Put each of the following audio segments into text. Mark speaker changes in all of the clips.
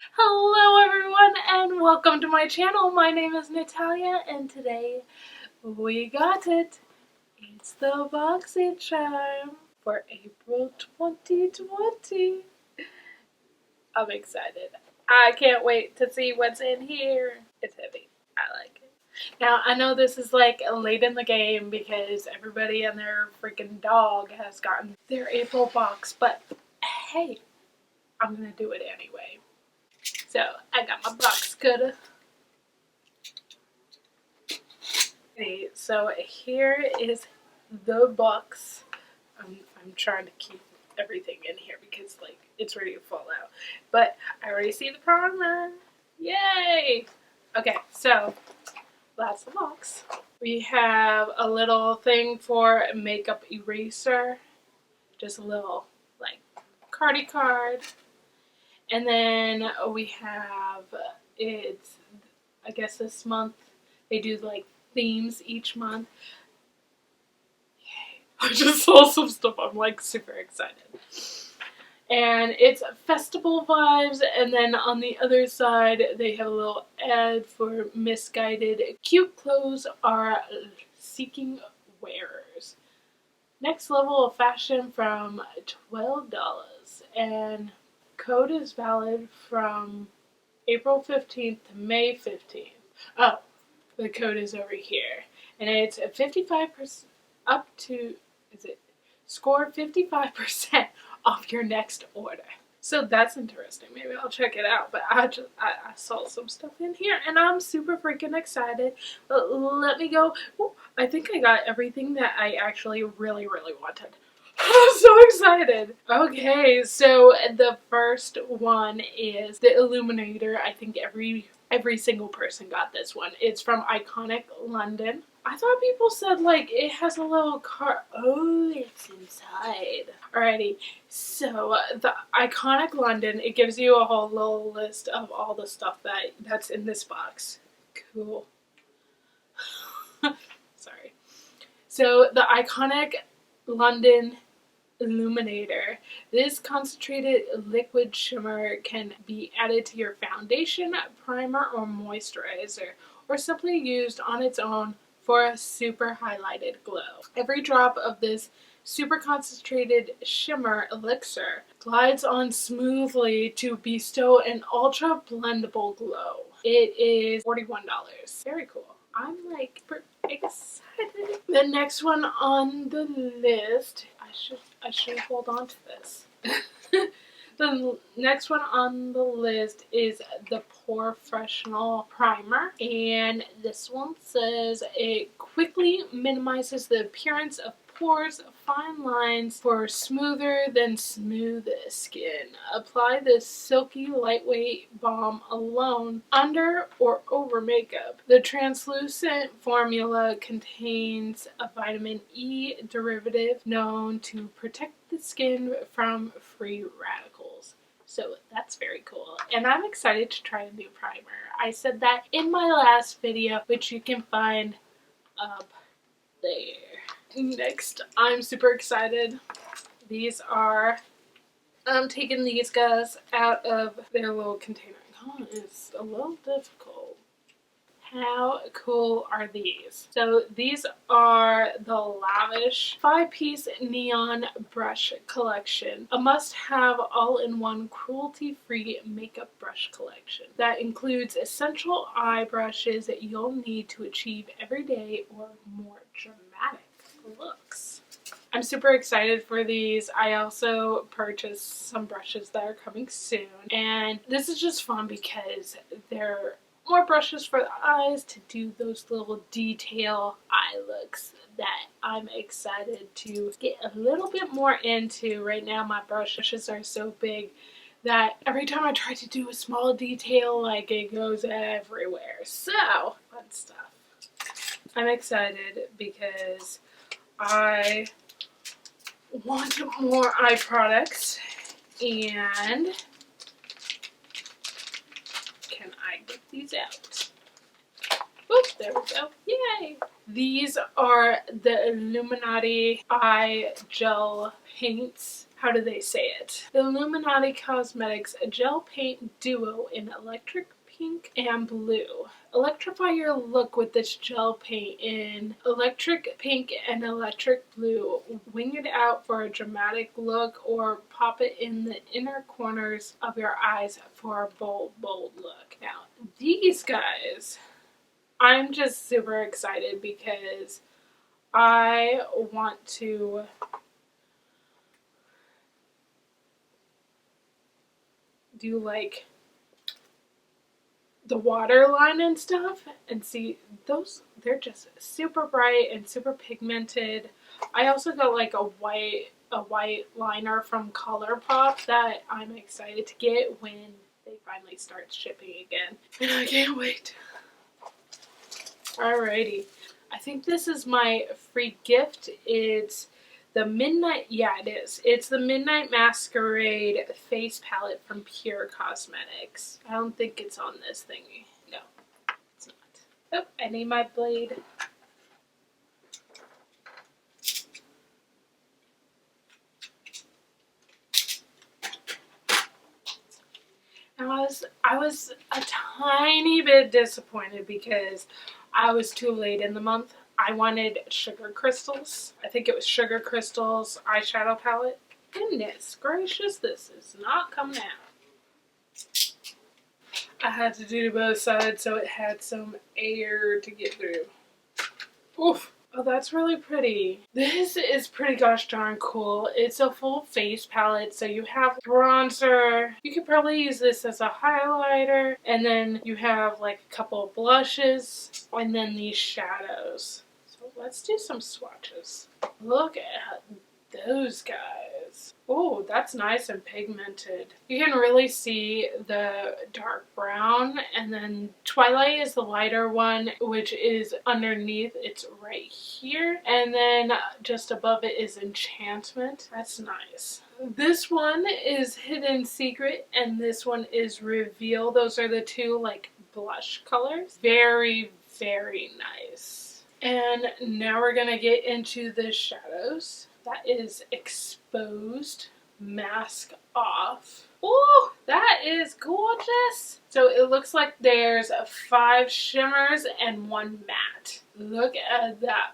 Speaker 1: Hello everyone and welcome to my channel. My name is Natalia and today we got it. It's the BoxyCharm for April 2020. I'm excited. I can't wait to see what's in here. It's heavy. I like it. Now I know this is like late in the game because everybody and their freaking dog has gotten their April box, but hey, I'm gonna do it anyway. So I got my box cutter. Okay, so here is the box. I'm trying to keep everything in here because like it's ready to fall out. But I already see the primer. Yay! Okay, so that's the box. We have a little thing for makeup eraser. Just a little like cardi card. And then we have, it's, I guess this month, they do like themes each month. Yay. I just saw some stuff, I'm like super excited. And it's festival vibes, and then on the other side they have a little ad for misguided. Cute clothes are seeking wearers. Next level of fashion from $12, and code is valid from April 15th to May 15th. Oh, the code is over here. And it's 55% up to, is it, score 55% off your next order. So that's interesting. Maybe I'll check it out. But I saw some stuff in here and I'm super freaking excited. But let me go. Ooh, I think I got everything that I actually really wanted. I'm so excited. Okay, so the first one is the Illuminator. I think every single person got this one. It's from Iconic London. I thought people said like it has a little car. Oh, it's inside. Alrighty, so the Iconic London, it gives you a whole little list of all the stuff that's in this box. Cool. Sorry. So the Iconic London Illuminator. This concentrated liquid shimmer can be added to your foundation, primer, or moisturizer, or simply used on its own for a super highlighted glow. Every drop of this super concentrated shimmer elixir glides on smoothly to bestow an ultra blendable glow. It is $41. Very cool. I'm like excited. The next one on the list, I should hold on to this. The next one on the list is the Professional Primer, and this one says it quickly minimizes the appearance of pores, fine lines for smoother than smooth skin. Apply this silky lightweight balm alone under or over makeup. The translucent formula contains a vitamin E derivative known to protect the skin from free radicals. So that's very cool. And I'm excited to try a new primer. I said that in my last video, which you can find up there. Next, I'm super excited. These are, I'm taking these guys out of their little container. Oh, it's a little difficult. How cool are these? So these are the Lavish 5-piece neon brush collection. A must-have all-in-one cruelty-free makeup brush collection that includes essential eye brushes that you'll need to achieve everyday or more dramatic looks. I'm super excited for these. I also purchased some brushes that are coming soon, and this is just fun because they're more brushes for the eyes to do those little detail eye looks that I'm excited to get a little bit more into. Right now my brushes are so big that every time I try to do a small detail, like it goes everywhere. So, fun stuff. I'm excited because I want more eye products, and can I get these out? Oop, there we go. Yay! These are the Illuminati eye gel paints. how do they say it? The Illuminati Cosmetics Gel Paint Duo in Electric Pink and Blue. Electrify your look with this gel paint in electric pink and electric blue. Wing it out for a dramatic look or pop it in the inner corners of your eyes for a bold, bold look. Now, these guys, I'm just super excited because I want to do like the waterline and stuff, and see those, they're just super bright and super pigmented. I also got like a white liner from ColourPop that I'm excited to get when they finally start shipping again, and I can't wait. Alrighty, I think this is my free gift. It's the Midnight, yeah it is. It's the Midnight Masquerade face palette from Pure Cosmetics. I don't think it's on this thingy. No, it's not. Oh, I need my blade. I was a tiny bit disappointed because I was too late in the month. I wanted Sugar Crystals. I think it was Sugar Crystals eyeshadow palette. Goodness gracious, this is not coming out. I had to do both sides so it had some air to get through. Oof. Oh, that's really pretty. This is pretty gosh darn cool. It's a full face palette, so you have bronzer. You could probably use this as a highlighter, and then you have like a couple of blushes, and then these shadows. So let's do some swatches. Look at those guys. Oh, that's nice and pigmented. You can really see the dark brown, and then Twilight is the lighter one, which is underneath. It's right here, and then just above it is Enchantment. That's nice. This one is Hidden Secret, and this one is Reveal. Those are the two like blush colors. Very, very nice. And now we're gonna get into the shadows. That is Exposed, Mask Off. Oh, that is gorgeous. So it looks like there's 5 shimmers and 1 matte. Look at that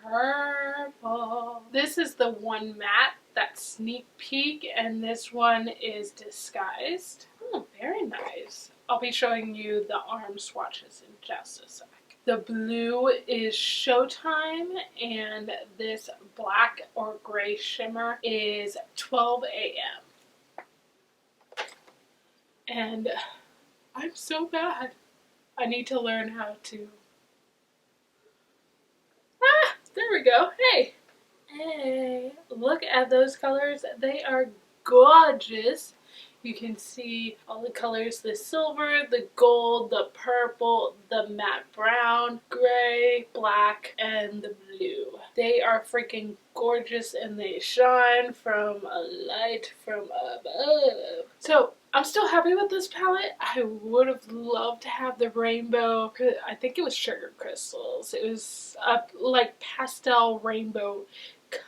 Speaker 1: purple. This is the 1 matte, that sneak peek, and this one is Disguised. Oh, very nice. I'll be showing you the arm swatches in just a sec. The blue is Showtime, and this black or gray shimmer is 12 a.m. And I'm so bad. I need to learn how to... Ah, there we go. Hey. Hey. Look at those colors. They are gorgeous. You can see all the colors, the silver, the gold, the purple, the matte brown, gray, black, and the blue. They are freaking gorgeous, and they shine from a light from above. So I'm still happy with this palette. I would have loved to have the rainbow. I think it was Sugar Crystals. It was like pastel rainbow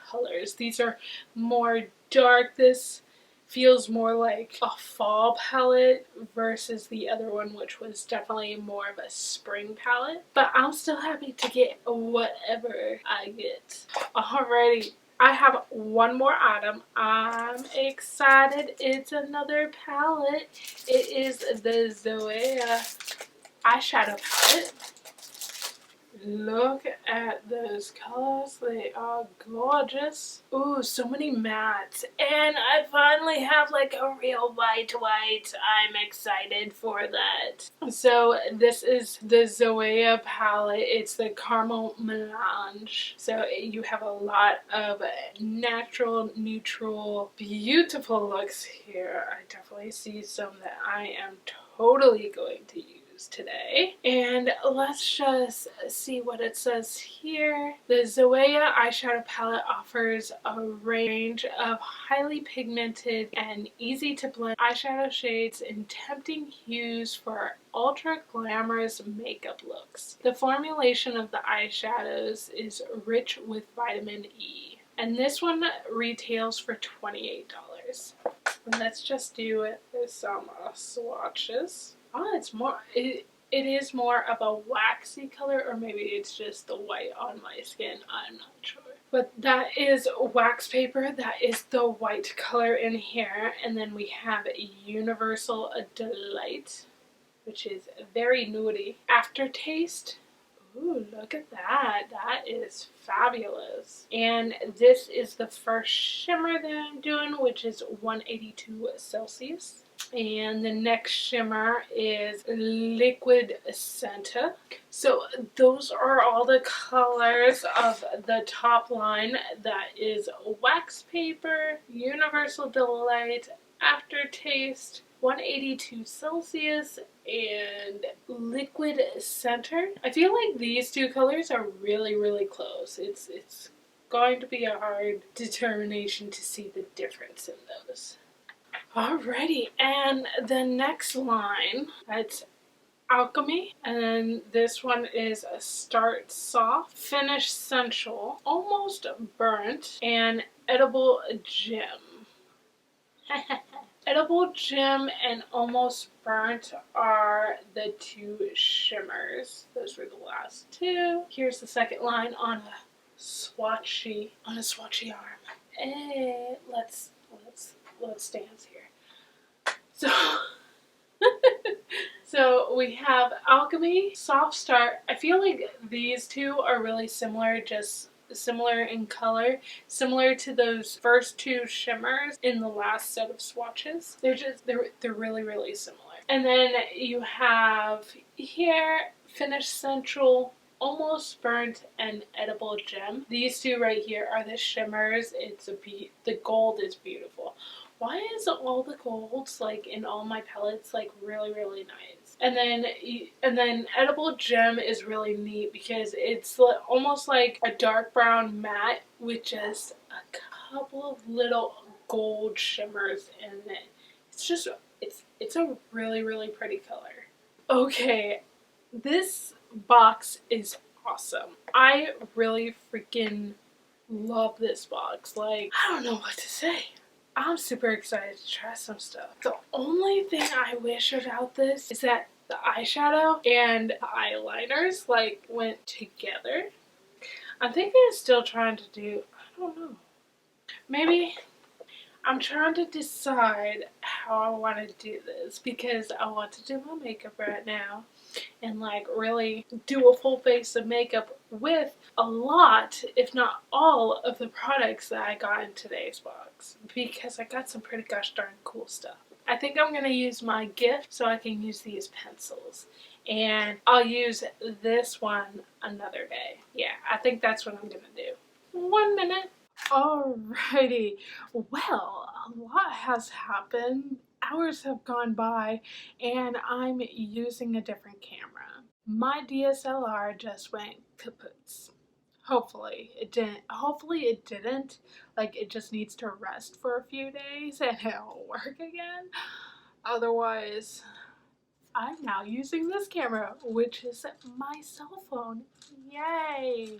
Speaker 1: colors. These are more dark. This feels more like a fall palette versus the other one, which was definitely more of a spring palette. But I'm still happy to get whatever I get. Alrighty, I have one more item. I'm excited. It's another palette. It is the Zoea eyeshadow palette. Look at those colors. They are gorgeous. Ooh, so many mattes. And I finally have like a real white. I'm excited for that. So this is the Zoea palette. It's the Caramel Melange. So you have a lot of natural, neutral, beautiful looks here. I definitely see some that I am totally going to use today. And let's just see what it says here. The Zoea eyeshadow palette offers a range of highly pigmented and easy to blend eyeshadow shades in tempting hues for ultra glamorous makeup looks. The formulation of the eyeshadows is rich with vitamin E And this one retails for $28. Let's just do some swatches. Oh, it's more, it is more of a waxy color, or maybe it's just the white on my skin. I'm not sure. But that is wax paper. That is the white color in here. And then we have Universal Delight, which is very nudie. Aftertaste. Ooh, look at that. That is fabulous. And this is the first shimmer that I'm doing, which is 182 Celsius. And the next shimmer is Liquid Santa. So those are all the colors of the top line. That is Wax Paper, Universal Delight, Aftertaste, 182 Celsius, and Liquid Center. I feel like these two colors are really, really close. It's going to be a hard determination to see the difference in those. Alrighty, and the next line, that's Alchemy, and then this one is a Start Soft, Finish Sensual, Almost Burnt, and Edible Gem. Edible Gem and Almost Burnt are the two shimmers. Those were the last two. Here's the second line on a swatchy arm. Hey, let's dance here. So we have Alchemy, Soft Start. I feel like these two are really similar, just similar in color, similar to those first two shimmers in the last set of swatches. They're really, really similar. And then you have here Finish Central, Almost Burnt, and Edible Gem. These two right here are the shimmers. The gold is beautiful. Why is all the golds like in all my palettes like really, really nice? And then Edible Gem is really neat because it's almost like a dark brown matte with just a couple of little gold shimmers in it. It's a really, really pretty color. Okay, this box is awesome. I really freaking love this box. Like, I don't know what to say. I'm super excited to try some stuff. The only thing I wish about this is that the eyeshadow and the eyeliners like went together. I'm thinking of still trying to do, I don't know. Maybe I'm trying to decide how I want to do this because I want to do my makeup right now and like really do a full face of makeup with a lot, if not all, of the products that I got in today's box because I got some pretty gosh darn cool stuff. I think I'm going to use my gift so I can use these pencils, and I'll use this one another day. Yeah, I think that's what I'm going to do. 1 minute. Alrighty, well, a lot has happened. Hours have gone by and I'm using a different camera. My DSLR just went kaput. Hopefully it didn't. Like, it just needs to rest for a few days and it'll work again. Otherwise, I'm now using this camera, which is my cell phone. Yay!